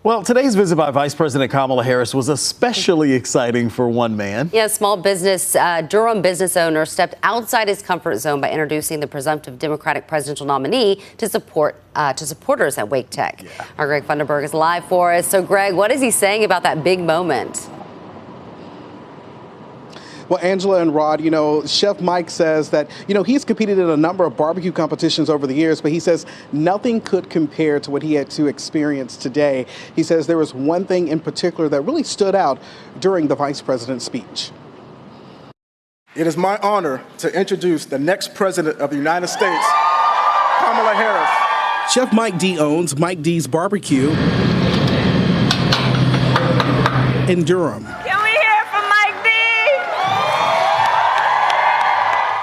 Well, today's visit by Vice President Kamala Harris was especially exciting for one man. Yeah, small business, Durham business owner stepped outside his comfort zone by introducing the presumptive Democratic presidential nominee to supporters at Wake Tech. Yeah. Our Greg Funderburg is live for us. So, Greg, what is he saying about that big moment? Well, Angela and Rod, Chef Mike says that, he's competed in a number of barbecue competitions over the years, but he says nothing could compare to what he had to experience today. He says there was one thing in particular that really stood out during the vice president's speech. It is my honor to introduce the next president of the United States, Kamala Harris. Chef Mike D owns Mike D's BBQ in Durham.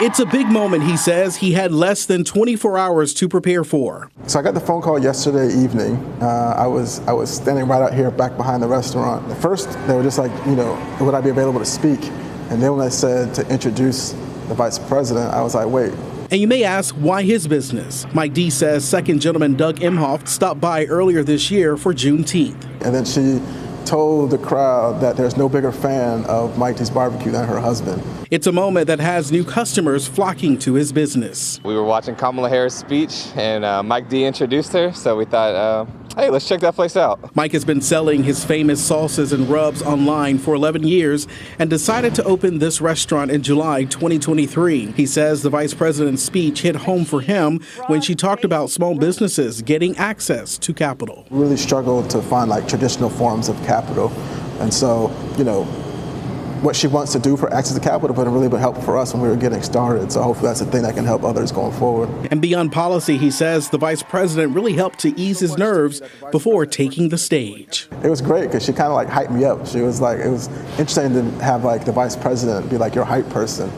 It's a big moment, he says. He had less than 24 hours to prepare for. So I got the phone call yesterday evening. I was standing right out here back behind the restaurant. At first, they were just like, would I be available to speak? And then when I said to introduce the vice president, I was like, wait. And you may ask, why his business? Mike D says second gentleman Doug Emhoff stopped by earlier this year for Juneteenth. And then she told the crowd that there's no bigger fan of Mike D's BBQ than her husband. It's a moment that has new customers flocking to his business. We were watching Kamala Harris' speech, and Mike D introduced her, so we thought, hey, let's check that place out. Mike has been selling his famous sauces and rubs online for 11 years and decided to open this restaurant in July 2023. He says the vice president's speech hit home for him when she talked about small businesses getting access to capital. We really struggled to find traditional forms of capital. And so, what she wants to do for access to capital, but it really would help for us when we were getting started. So hopefully that's a thing that can help others going forward. And beyond policy, he says the vice president really helped to ease his nerves before taking the stage. It was great because she kind of hyped me up. She was it was interesting to have the vice president be your hype person.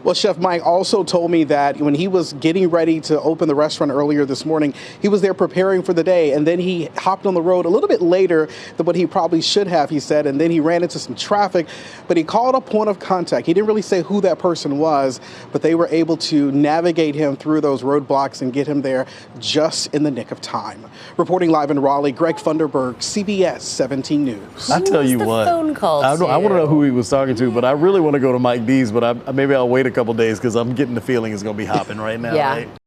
Well, Chef Mike also told me that when he was getting ready to open the restaurant earlier this morning, he was there preparing for the day, and then he hopped on the road a little bit later than what he probably should have, he said, and then he ran into some traffic, but he called a point of contact. He didn't really say who that person was, but they were able to navigate him through those roadblocks and get him there just in the nick of time. Reporting live in Raleigh, Greg Funderburg, CBS 17 News. I tell you what, phone call I want to know who he was talking to, but I really want to go to Mike D's, but maybe I'll wait a couple days because I'm getting the feeling it's going to be hopping right now. Yeah. Right?